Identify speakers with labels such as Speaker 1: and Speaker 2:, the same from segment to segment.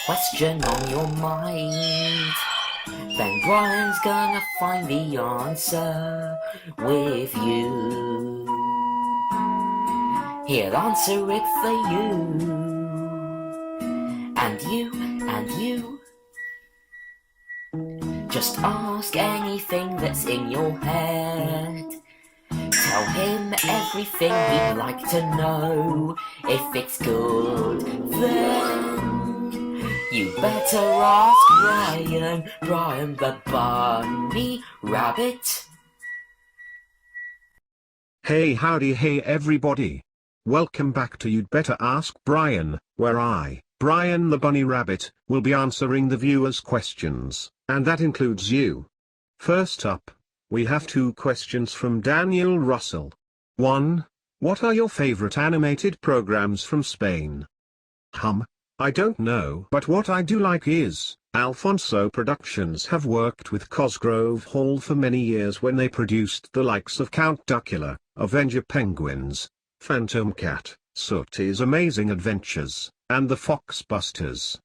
Speaker 1: question on your mind. Then Brian's gonna find the answer with you. He'll answer it for you. And you. Just ask anything that's in your head. Tell him everything he'd like to know. If it's good, then you better ask Brian the bunny rabbit.
Speaker 2: Hey, howdy, hey everybody. Welcome back to You'd Better Ask Brian, where I, Brian the bunny rabbit, will be answering the viewers' questions, and that includes you. First up, we have 2 questions from Daniel Russell. 1. What are your favorite animated programs from Spain? I don't know, but what I do like is, Alfonso Productions have worked with Cosgrove Hall for many years when they produced the likes of Count Duckula, Avenger Penguins, Phantom Cat, Sooty's Amazing Adventures, and the Foxbusters.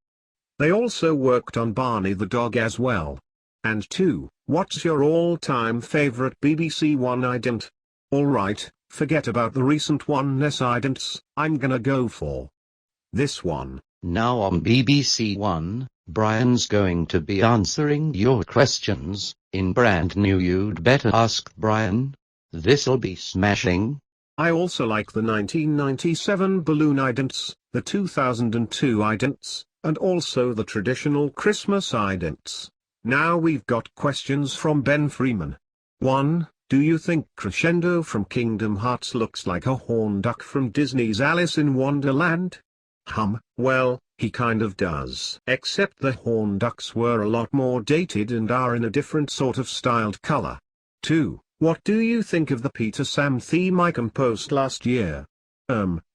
Speaker 2: They also worked on Barney the Dog as well. And 2, what's your all-time favorite BBC One ident? Alright, forget about the recent One-ness idents, I'm gonna go for this one.
Speaker 3: Now on BBC One, Brian's going to be answering your questions, in brand new You'd Better Ask Brian. This'll be smashing.
Speaker 2: I also like the 1997 balloon idents, the 2002 idents, and also the traditional Christmas idents. Now we've got questions from Ben Freeman. 1. Do you think Crescendo from Kingdom Hearts looks like a horn duck from Disney's Alice in Wonderland? Well, he kind of does. Except the horn ducks were a lot more dated and are in a different sort of styled color. 2. What do you think of the Peter Sam theme I composed last year?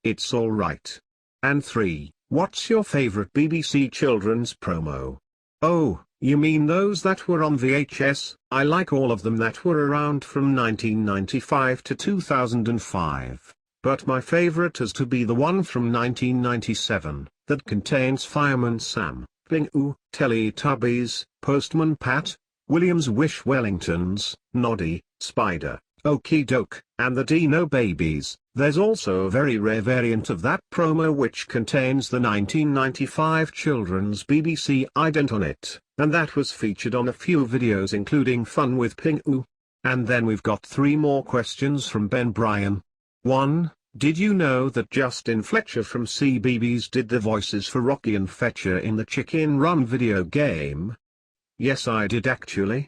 Speaker 2: It's alright. And 3. What's your favorite BBC children's promo? Oh, you mean those that were on VHS? I like all of them that were around from 1995 to 2005. But my favorite has to be the one from 1997, that contains Fireman Sam, Pingu, Teletubbies, Postman Pat, William's Wish Wellingtons, Noddy, Spider, Okie Doke, and the Dino Babies. There's also a very rare variant of that promo which contains the 1995 children's BBC ident on it, and that was featured on a few videos including Fun with Pingu. And then we've got 3 more questions from Ben Bryan. 1. Did you know that Justin Fletcher from CBeebies did the voices for Rocky and Fetcher in the Chicken Run video game? Yes, I did actually.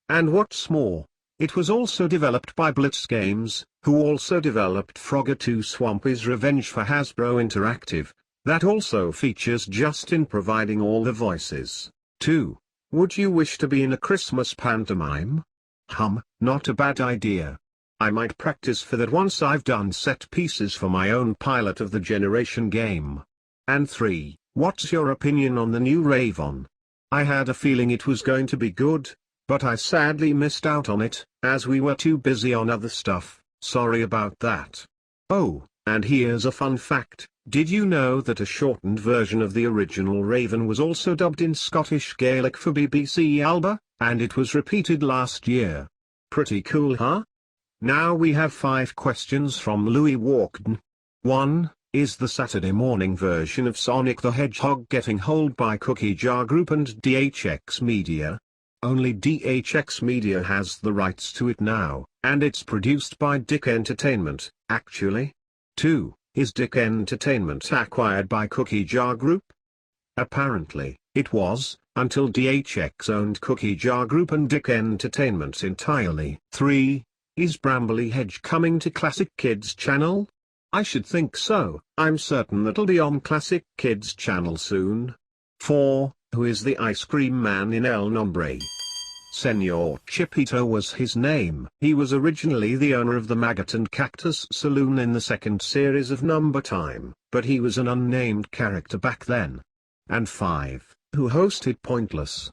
Speaker 2: And what's more, it was also developed by Blitz Games, who also developed Frogger 2 Swampy's Revenge for Hasbro Interactive. That also features Justin providing all the voices. 2. Would you wish to be in a Christmas pantomime? Not a bad idea. I might practice for that once I've done set pieces for my own pilot of the Generation game. And 3. What's your opinion on the new Rayvon? I had a feeling it was going to be good, but I sadly missed out on it, as we were too busy on other stuff. Sorry about that. Oh, and here's a fun fact. Did you know that a shortened version of the original Raven was also dubbed in Scottish Gaelic for BBC Alba, and it was repeated last year? Pretty cool, huh? Now we have 5 questions from Louis Walkden. 1. Is the Saturday morning version of Sonic the Hedgehog getting hold by Cookie Jar Group and DHX Media? Only DHX Media has the rights to it now, and it's produced by Dick Entertainment, actually. 2. Is Dick Entertainment acquired by Cookie Jar Group? Apparently, it was, until DHX owned Cookie Jar Group and Dick Entertainment entirely. 3. Is Brambley Hedge coming to Classic Kids Channel? I should think so. I'm certain that'll be on Classic Kids Channel soon. 4. Who is the ice cream man in El Nombre? Senor Chipito was his name. He was originally the owner of the Maggot and Cactus Saloon in the second series of Number Time, but he was an unnamed character back then. And 5. Who hosted Pointless?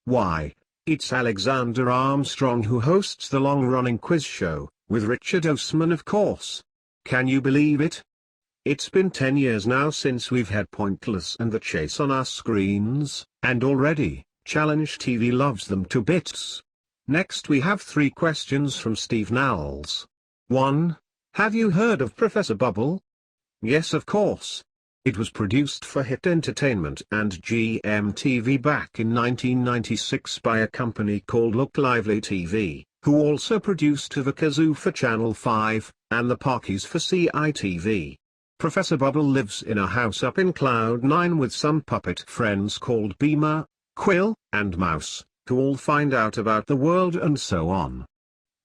Speaker 2: Why, it's Alexander Armstrong who hosts the long-running quiz show, with Richard Osman of course. Can you believe it? It's been 10 years now since we've had Pointless and The Chase on our screens, and already, Challenge TV loves them to bits. Next we have 3 questions from Steve Knowles. 1. Have you heard of Professor Bubble? Yes, of course. It was produced for Hit Entertainment and GMTV back in 1996 by a company called Look Lively TV, who also produced The Kazoo for Channel 5, and The Parkies for CITV. Professor Bubble lives in a house up in Cloud 9 with some puppet friends called Beamer, Quill, and Mouse, who all find out about the world and so on.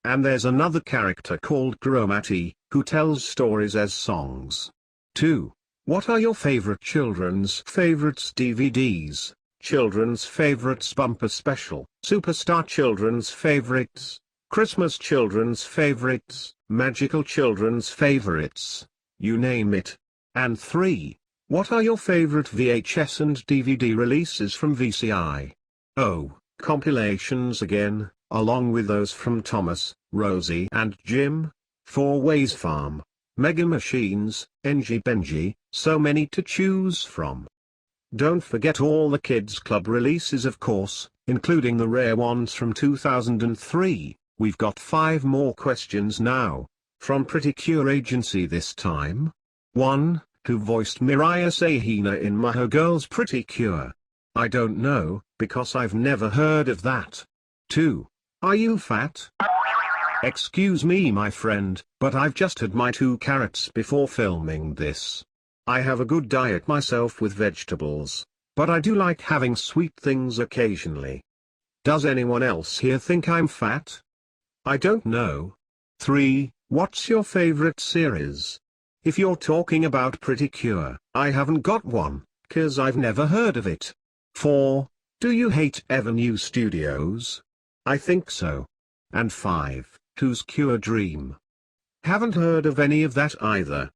Speaker 2: And there's another character called Gromati, who tells stories as songs. 2. What are your favorite children's favorites DVDs, children's favorites bumper special, superstar children's favorites, Christmas children's favorites, magical children's favorites, you name it? And 3. What are your favorite VHS and DVD releases from VCI? Oh, compilations again, along with those from Thomas, Rosie and Jim, 4 Ways Farm, Mega Machines, NG Benji, so many to choose from. Don't forget all the Kids Club releases of course, including the rare ones from 2003. We've got 5 more questions now, from Pretty Cure Agency this time. 1. Who voiced Mariah Sahina in Maho Girls Pretty Cure? I don't know, because I've never heard of that. 2. Are you fat? Excuse me my friend, but I've just had my 2 carrots before filming this. I have a good diet myself with vegetables, but I do like having sweet things occasionally. Does anyone else here think I'm fat? I don't know. 3. What's your favorite series? If you're talking about Pretty Cure, I haven't got one, 'cause I've never heard of it. 4. Do you hate Avenue Studios? I think so. And 5. Who's Cure Dream? Haven't heard of any of that either.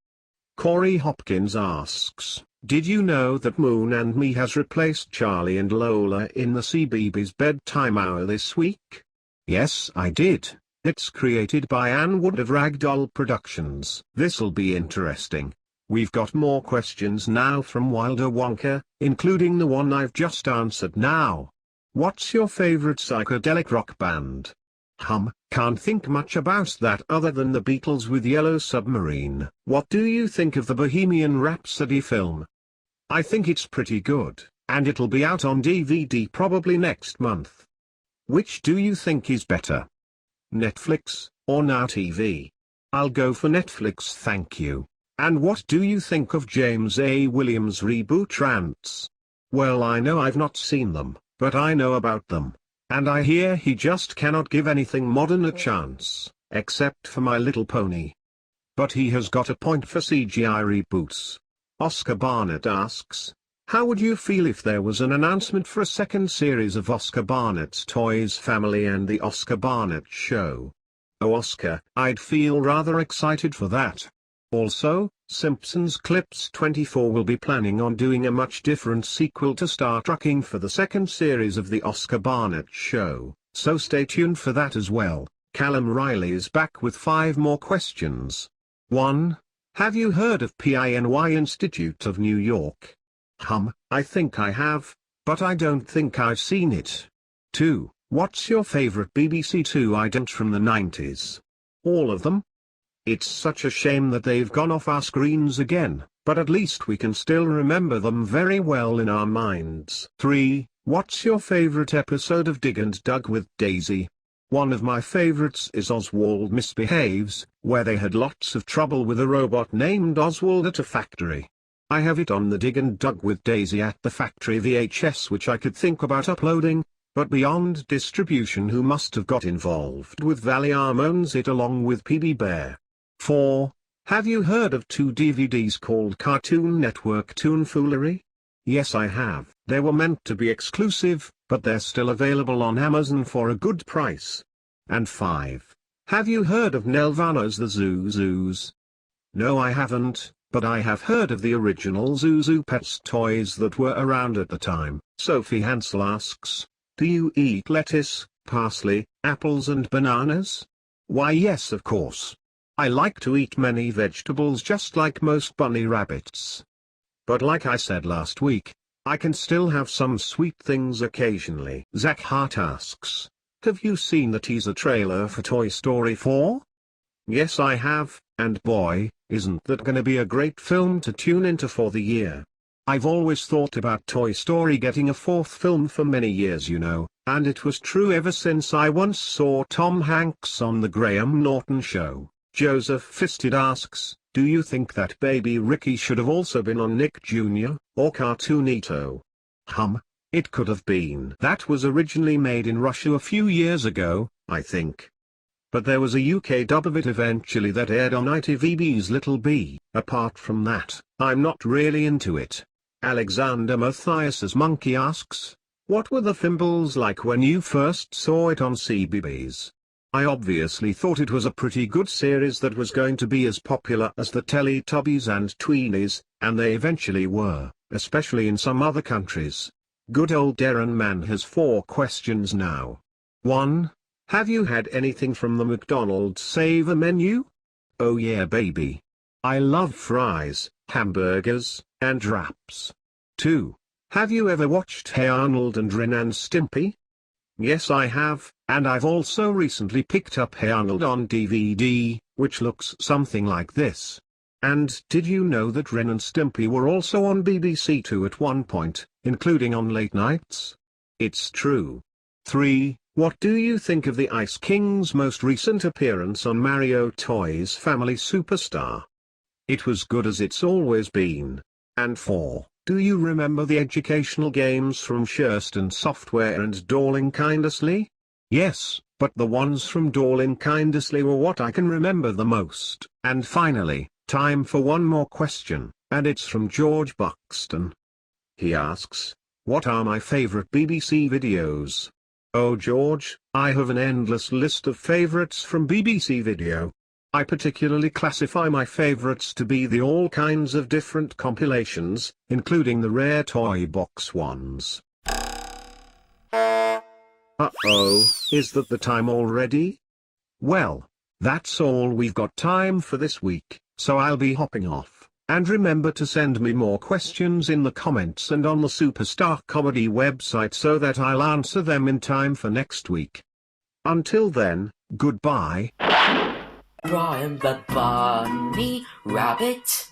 Speaker 2: Corey Hopkins asks, did you know that Moon and Me has replaced Charlie and Lola in the CBeebies bedtime hour this week? Yes, I did. It's created by Ann Wood of Ragdoll Productions. This'll be interesting. We've got more questions now from Wilder Wonka, including the one I've just answered now. What's your favorite psychedelic rock band? Can't think much about that other than the Beatles with Yellow Submarine. What do you think of the Bohemian Rhapsody film? I think it's pretty good, and it'll be out on DVD probably next month. Which do you think is better? Netflix, or Now TV? I'll go for Netflix thank you. And what do you think of James A. Williams' reboot rants? Well, I know I've not seen them, but I know about them. And I hear he just cannot give anything modern a chance, except for My Little Pony. But he has got a point for CGI reboots. Oscar Barnett asks, how would you feel if there was an announcement for a second series of Oscar Barnett's Toys Family and the Oscar Barnett Show? Oh Oscar, I'd feel rather excited for that. Also, Simpsons Clips 24 will be planning on doing a much different sequel to Star Trekking for the second series of the Oscar Barnett Show, so stay tuned for that as well. Callum Riley is back with 5 more questions. 1. Have you heard of PINY Institute of New York? I think I have, but I don't think I've seen it. 2. What's your favorite BBC Two ident from the 90s? All of them? It's such a shame that they've gone off our screens again, but at least we can still remember them very well in our minds. 3. What's your favorite episode of Dig and Dug with Daisy? One of my favorites is Oswald Misbehaves, where they had lots of trouble with a robot named Oswald at a factory. I have it on the Dig and Dug with Daisy at the Factory VHS which I could think about uploading, but beyond distribution who must have got involved with Valium owns it along with PB Bear. 4. Have you heard of 2 DVDs called Cartoon Network Toonfoolery? Yes I have. They were meant to be exclusive, but they're still available on Amazon for a good price. And 5. Have you heard of Nelvana's The Zuzus? No I haven't, but I have heard of the original Zuzu Pets toys that were around at the time. Sophie Hansel asks, do you eat lettuce, parsley, apples and bananas? Why yes of course. I like to eat many vegetables just like most bunny rabbits. But like I said last week, I can still have some sweet things occasionally. Zach Hart asks, have you seen the teaser trailer for Toy Story 4? Yes, I have, and boy, isn't that gonna be a great film to tune into for the year. I've always thought about Toy Story getting a fourth film for many years, you know, and it was true ever since I once saw Tom Hanks on the Graham Norton show. Joseph Fisted asks, do you think that baby Ricky should have also been on Nick Jr. or Cartoonito? It could have been. That was originally made in Russia a few years ago, I think. But there was a UK dub of it eventually that aired on ITVB's Little B. Apart from that, I'm not really into it. Alexander Matthias's Monkey asks, what were the Fimbles like when you first saw it on CBeebies? I obviously thought it was a pretty good series that was going to be as popular as the Teletubbies and Tweenies, and they eventually were, especially in some other countries. Good old Darren Man has 4 questions now. 1. Have you had anything from the McDonald's Saver menu? Oh yeah baby. I love fries, hamburgers, and wraps. 2. Have you ever watched Hey Arnold and Ren and Stimpy? Yes I have, and I've also recently picked up Hey Arnold on DVD, which looks something like this. And did you know that Ren and Stimpy were also on BBC Two at one point, including on late nights? It's true. 3. What do you think of the Ice King's most recent appearance on Mario Toys Family Superstar? It was good as it's always been. And 4. Do you remember the educational games from Sherston Software and Dorling Kindersley? Yes, but the ones from Dorling Kindersley were what I can remember the most. And finally, time for one more question, and it's from George Buxton. He asks, what are my favorite BBC videos? Oh George, I have an endless list of favorites from BBC Video. I particularly classify my favorites to be the all kinds of different compilations, including the rare toy box ones. Uh-oh, is that the time already? Well, that's all we've got time for this week, so I'll be hopping off. And remember to send me more questions in the comments and on the Superstar Comedy website so that I'll answer them in time for next week. Until then, goodbye.
Speaker 1: Brian the Bunny Rabbit.